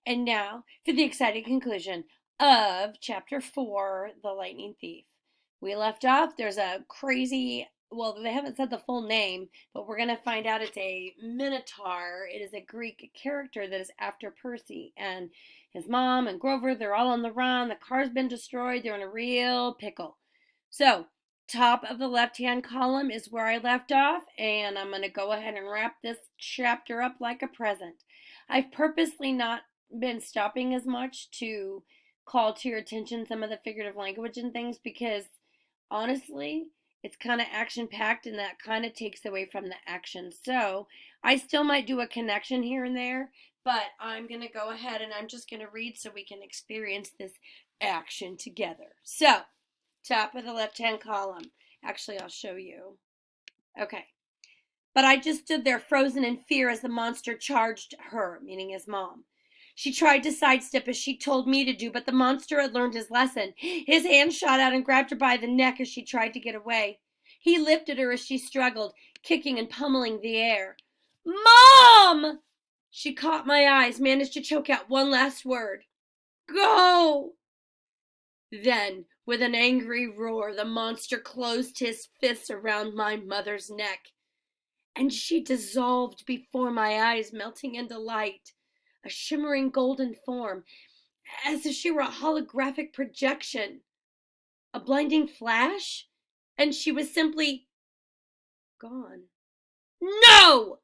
And now for the exciting conclusion of Chapter 4, The Lightning Thief. We left off, there's a crazy, well, they haven't said the full name, but we're going to find out it's a Minotaur. It is a Greek character that is after Percy. And his mom and Grover, they're all on the run. The car's been destroyed. They're in a real pickle. So, top of the left-hand column is where I left off, and I'm going to go ahead and wrap this chapter up like a present. I've purposely not been stopping as much to call to your attention some of the figurative language and things because honestly, it's kind of action packed and that kind of takes away from the action. So I still might do a connection here and there, but I'm going to go ahead and I'm just going to read so we can experience this action together. So, top of the left hand column. Actually, I'll show you. Okay. But I just stood there frozen in fear as the monster charged her, meaning his mom. She tried to sidestep as she told me to do, but the monster had learned his lesson. His hand shot out and grabbed her by the neck as she tried to get away. He lifted her as she struggled, kicking and pummeling the air. Mom! She caught my eyes, managed to choke out one last word. Go! Then, with an angry roar, the monster closed his fists around my mother's neck, and she dissolved before my eyes, melting into light, a shimmering golden form, as if she were a holographic projection. A blinding flash, and she was simply gone. No!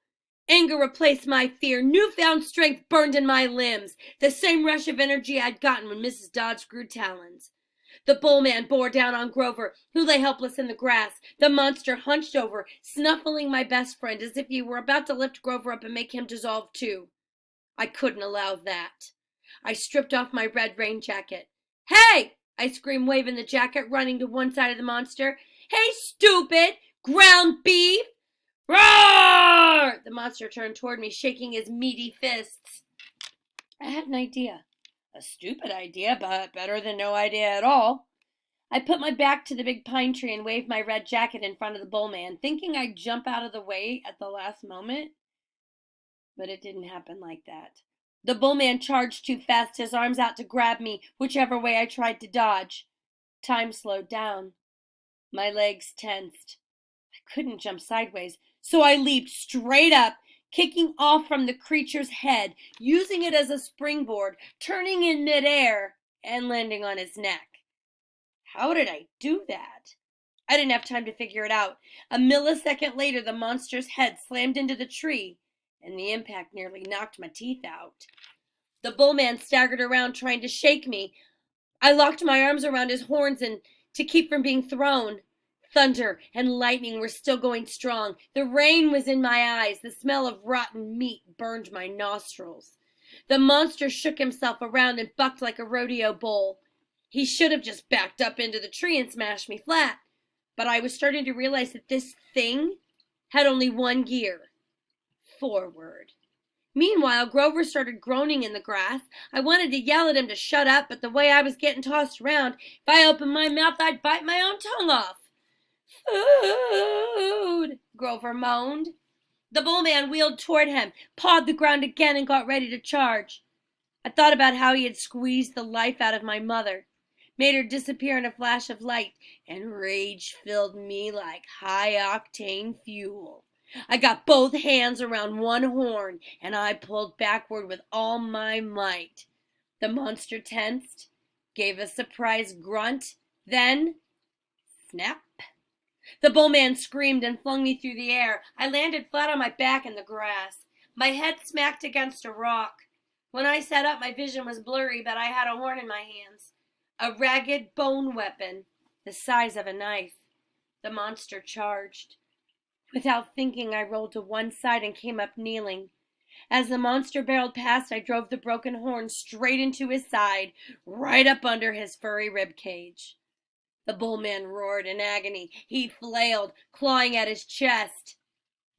Anger replaced my fear. Newfound strength burned in my limbs, the same rush of energy I'd gotten when Mrs. Dodge grew talons. The bullman bore down on Grover, who lay helpless in the grass. The monster hunched over, snuffling my best friend as if he were about to lift Grover up and make him dissolve too. I couldn't allow that. I stripped off my red rain jacket. Hey! I screamed, waving the jacket, running to one side of the monster. Hey, stupid! Ground beef! Roar! The monster turned toward me, shaking his meaty fists. I had an idea. A stupid idea, but better than no idea at all. I put my back to the big pine tree and waved my red jacket in front of the bullman, thinking I'd jump out of the way at the last moment. But it didn't happen like that. The bullman charged too fast, his arms out to grab me, whichever way I tried to dodge. Time slowed down. My legs tensed. I couldn't jump sideways, so I leaped straight up, kicking off from the creature's head, using it as a springboard, turning in midair, and landing on his neck. How did I do that? I didn't have time to figure it out. A millisecond later, the monster's head slammed into the tree, and the impact nearly knocked my teeth out. The bullman staggered around trying to shake me. I locked my arms around his horns and to keep from being thrown. Thunder and lightning were still going strong. The rain was in my eyes. The smell of rotten meat burned my nostrils. The monster shook himself around and bucked like a rodeo bull. He should have just backed up into the tree and smashed me flat. But I was starting to realize that this thing had only one gear. Forward. Meanwhile, Grover started groaning in the grass. I wanted to yell at him to shut up, but the way I was getting tossed around, if I opened my mouth, I'd bite my own tongue off. Food, Grover moaned. The bullman wheeled toward him, pawed the ground again, and got ready to charge. I thought about how he had squeezed the life out of my mother, made her disappear in a flash of light, and rage filled me like high-octane fuel. I got both hands around one horn, and I pulled backward with all my might. The monster tensed, gave a surprised grunt, then snap. The bullman screamed and flung me through the air. I landed flat on my back in the grass. My head smacked against a rock. When I sat up, my vision was blurry, but I had a horn in my hands. A ragged bone weapon, the size of a knife. The monster charged. Without thinking, I rolled to one side and came up kneeling. As the monster barreled past, I drove the broken horn straight into his side, right up under his furry rib cage. The bullman roared in agony. He flailed, clawing at his chest,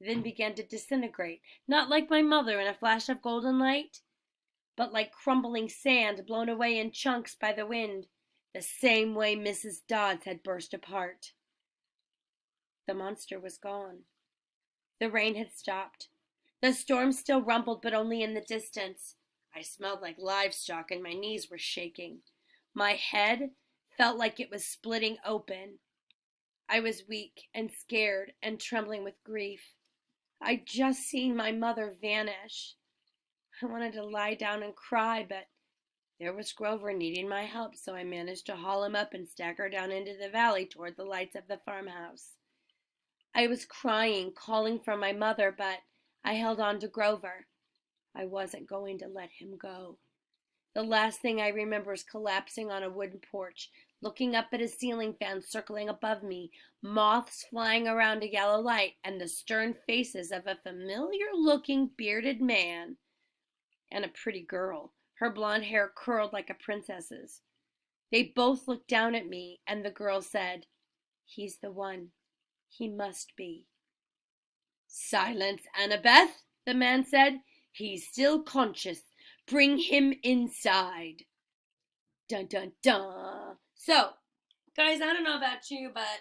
then began to disintegrate, not like my mother in a flash of golden light, but like crumbling sand blown away in chunks by the wind, the same way Mrs. Dodds had burst apart. The monster was gone. The rain had stopped. The storm still rumbled, but only in the distance. I smelled like livestock and my knees were shaking. My head felt like it was splitting open. I was weak and scared and trembling with grief. I'd just seen my mother vanish. I wanted to lie down and cry, but there was Grover needing my help, so I managed to haul him up and stagger down into the valley toward the lights of the farmhouse. I was crying, calling for my mother, but I held on to Grover. I wasn't going to let him go. The last thing I remember is collapsing on a wooden porch, looking up at a ceiling fan circling above me, moths flying around a yellow light, and the stern faces of a familiar-looking bearded man and a pretty girl, her blonde hair curled like a princess's. They both looked down at me, and the girl said, "He's the one. He must be." "Silence, Annabeth," the man said. "He's still conscious. Bring him inside." Dun dun dun. So, guys, I don't know about you, but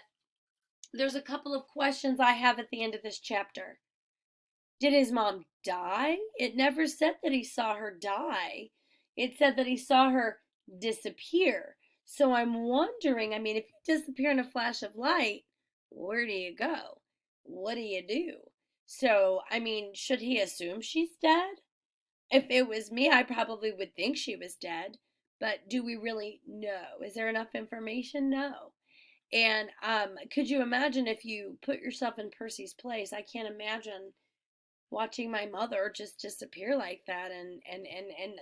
there's a couple of questions I have at the end of this chapter. Did his mom die? It never said that he saw her die. It said that he saw her disappear. So I'm wondering, I mean, if you disappear in a flash of light, where do you go? What do you do? So, I mean, should he assume she's dead? If it was me, I probably would think she was dead. But do we really know? Is there enough information? No. And could you imagine if you put yourself in Percy's place? I can't imagine watching my mother just disappear like that, and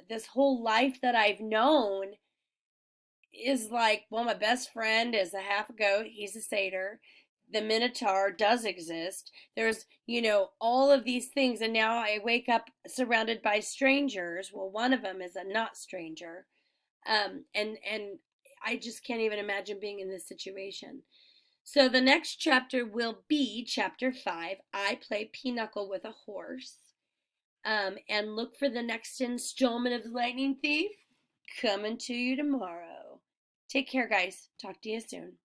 this whole life that I've known is like, well, my best friend is a half a goat, he's a satyr, the minotaur does exist, there's, all of these things, and now I wake up surrounded by strangers. Well, one of them is a not stranger, and I just can't even imagine being in this situation. So the next chapter will be chapter 5. I play pinochle with a horse. And look for the next installment of The Lightning Thief coming to you tomorrow. Take care, guys. Talk to you soon.